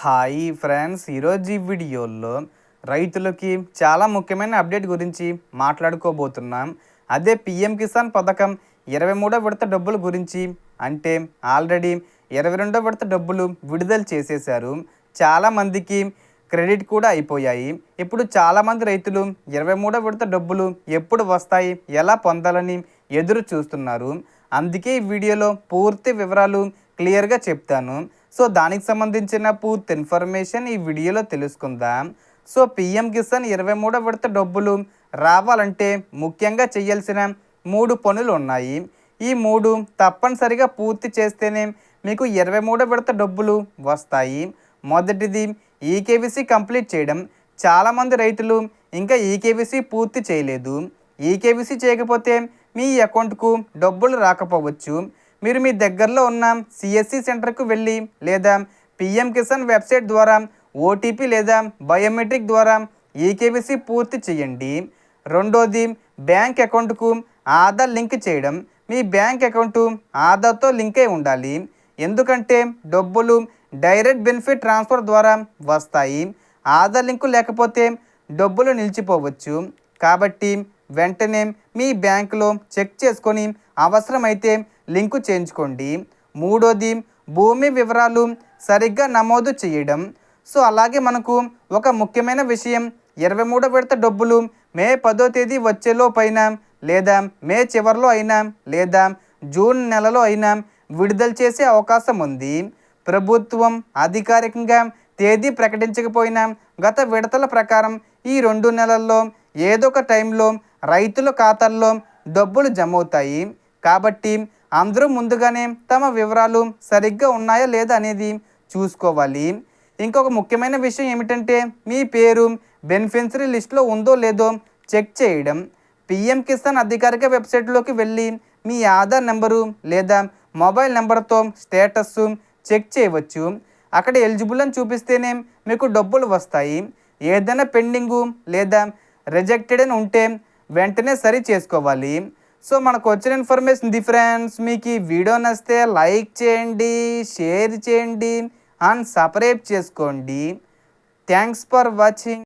Hi friends, ఈరోజు ఈ వీడియోలో రైతులకి చాలా ముఖ్యమైన అప్డేట్ గురించి మాట్లాడుకోబోతున్నాం. అదే పిఎం కిసాన్ పథకం 23వ విడత డబ్బుల గురించి. అంటే ఆల్రెడీ 22వ విడత డబ్బులు విడుదల చేసేశారు. చాలామందికి క్రెడిట్ కూడా అయిపోయాయి. ఇప్పుడు చాలామంది రైతులు 23వ విడత డబ్బులు ఎప్పుడు వస్తాయి, ఎలా పొందాలని ఎదురు చూస్తున్నారు. అందుకే ఈ వీడియోలో పూర్తి వివరాలు క్లియర్గా చెప్తాను. సో దానికి సంబంధించిన పూర్తి ఇన్ఫర్మేషన్ ఈ వీడియోలో తెలుసుకుందాం. సో పిఎం కిసాన్ 23వ విడత డబ్బులు రావాలంటే ముఖ్యంగా చేయాల్సిన 3 పనులు ఉన్నాయి. ఈ 3 తప్పనిసరిగా పూర్తి చేస్తేనే మీకు 23వ విడత డబ్బులు వస్తాయి. మొదటిది ఈకేవీసీ కంప్లీట్ చేయడం. చాలామంది రైతులు ఇంకా ఈకేవీసీ పూర్తి చేయలేదు. ఈకేవీసీ చేయకపోతే మీ అకౌంట్కు డబ్బులు రాకపోవచ్చు. మీరు మీ దగ్గరలో ఉన్న సిఎస్సి సెంటర్కు వెళ్ళి లేదా పిఎం కిసాన్ వెబ్సైట్ ద్వారా ఓటీపీ లేదా బయోమెట్రిక్ ద్వారా ఈకేవీసీ పూర్తి చేయండి. రెండోది బ్యాంక్ అకౌంట్కు ఆధార్ లింక్ చేయడం. మీ బ్యాంక్ అకౌంటు ఆధార్తో లింక్ అయి ఉండాలి. ఎందుకంటే డబ్బులు డైరెక్ట్ బెనిఫిట్ ట్రాన్స్ఫర్ ద్వారా వస్తాయి. ఆధార్ లింకు లేకపోతే డబ్బులు నిలిచిపోవచ్చు. కాబట్టి వెంటనే మీ బ్యాంకులో చెక్ చేసుకొని అవసరమైతే లింకు చేయించుకోండి. మూడోది భూమి వివరాలు సరిగ్గా నమోదు చేయడం. సో అలాగే మనకు ఒక ముఖ్యమైన విషయం, 23వ విడత డబ్బులు మే 10వ తేదీ వచ్చేలోపైనా లేదా మే చివరిలో అయినా లేదా జూన్ నెలలో అయినా విడుదల చేసే అవకాశం ఉంది. ప్రభుత్వం అధికారికంగా తేదీ ప్రకటించకపోయినా గత విడతల ప్రకారం ఈ 2 నెలల్లో ఏదో ఒక టైంలో రైతుల ఖాతాల్లో డబ్బులు జమ అవుతాయి. కాబట్టి అందరూ ముందుగానే తమ వివరాలు సరిగ్గా ఉన్నాయా లేదా అనేది చూసుకోవాలి. ఇంకొక ముఖ్యమైన విషయం ఏమిటంటే మీ పేరు బెనిఫిషరీ లిస్టులో ఉందో లేదో చెక్ చేయడం. పిఎం కిసాన్ అధికారిక వెబ్సైట్లోకి వెళ్ళి మీ ఆధార్ నెంబరు లేదా మొబైల్ నెంబర్తో స్టేటస్ చెక్ చేయవచ్చు. అక్కడ ఎలిజిబుల్ అని చూపిస్తేనే మీకు డబ్బులు వస్తాయి. ఏదైనా పెండింగు లేదా రిజెక్టెడ్ అని ఉంటే వెంటనే సరి చేసుకోవాలి. సో మనకు వచ్చిన ఇన్ఫర్మేషన్ ఇది ఫ్రెండ్స్. మీకు ఈ వీడియో నచ్చితే లైక్ చేయండి, షేర్ చేయండి అండ్ సబ్స్క్రైబ్ చేసుకోండి. Thanks for watching.